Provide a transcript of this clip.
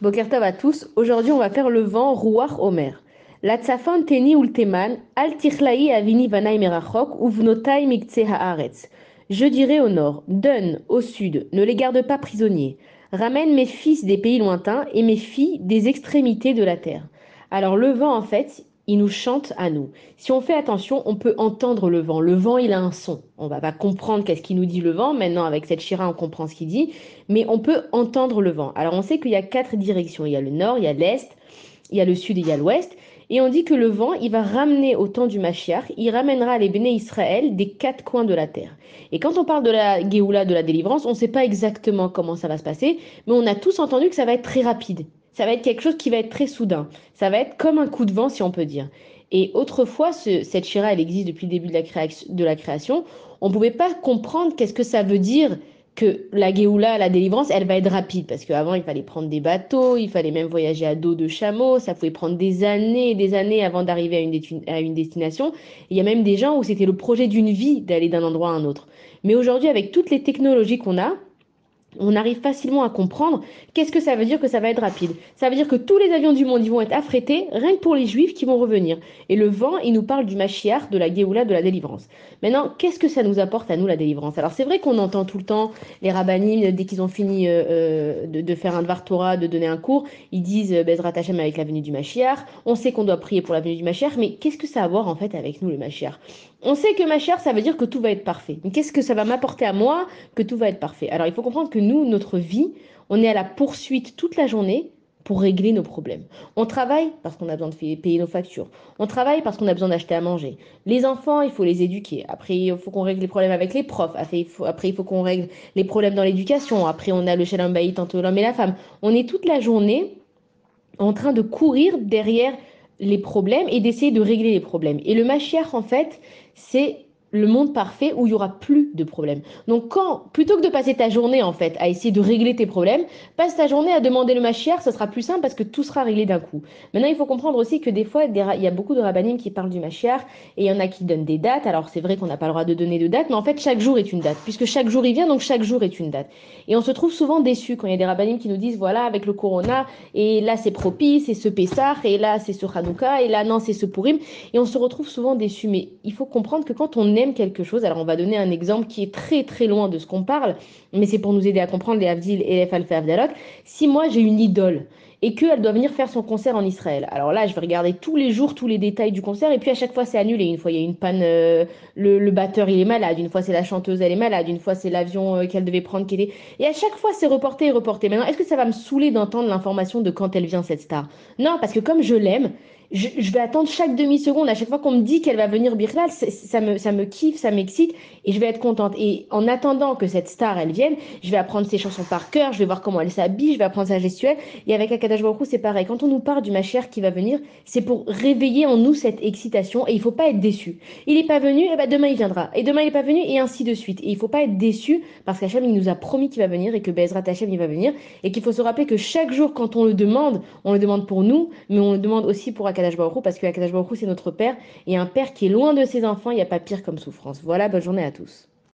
Boker Tov à tous. Aujourd'hui, on va faire le vent Ruach Omer. La tsafan teni ulteman, al tichlaï avini vanaï merachok, uvnotai miktse haaretz. Je dirai au nord, donne au sud, ne les garde pas prisonniers. Ramène mes fils des pays lointains et mes filles des extrémités de la terre. Alors le vent, en fait, il nous chante à nous. Si on fait attention, on peut entendre le vent. Le vent, il a un son. On va pas comprendre qu'est-ce qu'il nous dit le vent. Maintenant, avec cette shira, on comprend ce qu'il dit, mais on peut entendre le vent. Alors on sait qu'il y a quatre directions. Il y a le nord, il y a l'est, il y a le sud et il y a l'ouest. Et on dit que le vent, il va ramener au temps du Mashiach, il ramènera les béné Israël des quatre coins de la terre. Et quand on parle de la Géoula, de la délivrance, on ne sait pas exactement comment ça va se passer, mais on a tous entendu que ça va être très rapide. Ça va être quelque chose qui va être très soudain. Ça va être comme un coup de vent, si on peut dire. Et autrefois, cette shira, elle existe depuis le début de la création. On ne pouvait pas comprendre qu'est-ce que ça veut dire que la Géoula, la délivrance, elle va être rapide. Parce qu'avant, il fallait prendre des bateaux, il fallait même voyager à dos de chameau, ça pouvait prendre des années et des années avant d'arriver à une destination. Il y a même des gens où c'était le projet d'une vie d'aller d'un endroit à un autre. Mais aujourd'hui, avec toutes les technologies qu'on a, on arrive facilement à comprendre qu'est-ce que ça veut dire que ça va être rapide. Ça veut dire que tous les avions du monde ils vont être affrétés, rien que pour les juifs qui vont revenir. Et le vent, il nous parle du Mashiach, de la Géoula, de la délivrance. Maintenant, qu'est-ce que ça nous apporte à nous, la délivrance? Alors c'est vrai qu'on entend tout le temps les rabbinim, dès qu'ils ont fini de faire un Dvar Torah, de donner un cours, ils disent Bezrat Hashem avec la venue du Mashiach. On sait qu'on doit prier pour la venue du Mashiach, mais qu'est-ce que ça a à voir en fait avec nous, le Mashiach? On sait que Mashiach, ça veut dire que tout va être parfait. Mais qu'est-ce que ça va m'apporter à moi que tout va être parfait? Alors il faut comprendre que nous, notre vie, on est à la poursuite toute la journée pour régler nos problèmes. On travaille parce qu'on a besoin de payer nos factures. On travaille parce qu'on a besoin d'acheter à manger. Les enfants, il faut les éduquer. Après, il faut qu'on règle les problèmes avec les profs. Après, il faut qu'on règle les problèmes dans l'éducation. Après, on a le shalom bayit entre l'homme et la femme. On est toute la journée en train de courir derrière les problèmes et d'essayer de régler les problèmes. Et le Mashiach, en fait, c'est le monde parfait où il y aura plus de problèmes. Donc plutôt que de passer ta journée en fait à essayer de régler tes problèmes, passe ta journée à demander le Mashiach, ça sera plus simple parce que tout sera réglé d'un coup. Maintenant, il faut comprendre aussi que des fois, il y a beaucoup de rabbinim qui parlent du Mashiach et il y en a qui donnent des dates. Alors c'est vrai qu'on n'a pas le droit de donner de date, mais en fait chaque jour est une date, puisque chaque jour il vient, donc chaque jour est une date. Et on se trouve souvent déçus quand il y a des rabbinim qui nous disent voilà, avec le corona, et là c'est propice, c'est ce Pessah, et là c'est ce Hanouka, et là non c'est ce Purim, et on se retrouve souvent déçus. Mais il faut comprendre que quand on aime quelque chose, alors on va donner un exemple qui est très très loin de ce qu'on parle, mais c'est pour nous aider à comprendre les Havdil et les Falfé Havdalot. Si moi j'ai une idole, et qu'elle doit venir faire son concert en Israël. Alors là, je vais regarder tous les jours tous les détails du concert, et puis à chaque fois c'est annulé. Une fois il y a une panne, le batteur il est malade, une fois c'est la chanteuse elle est malade, une fois c'est l'avion qu'elle devait prendre qui est... Et à chaque fois, c'est reporté et reporté. Maintenant, est-ce que ça va me saouler d'entendre l'information de quand elle vient, cette star? Non, parce que comme je l'aime, je vais attendre chaque demi-seconde. À chaque fois qu'on me dit qu'elle va venir Birlal, ça me kiffe, ça m'excite et je vais être contente. Et en attendant que cette star, elle vienne, je vais apprendre ses chansons par cœur, je vais voir comment elle s'habille, je vais apprendre sa gestuelle. Et avec Akadash Baruch Hu, c'est pareil. Quand on nous parle du Mashiach qui va venir, c'est pour réveiller en nous cette excitation et il faut pas être déçu. Il n'est pas venu, et ben demain il viendra. Et demain il n'est pas venu, et ainsi de suite. Et il faut pas être déçu parce qu'Hachem, il nous a promis qu'il va venir et que Bezrat Hachem, il va venir. Et qu'il faut se rappeler que chaque jour, quand on le demande pour nous, mais on le demande aussi pour Akadash Baruch Hu, parce que Akadash Baruch Hu, c'est notre Père. Et un père qui est loin de ses enfants, il n'y a pas pire comme souffrance. Voilà, bonne journée à tous.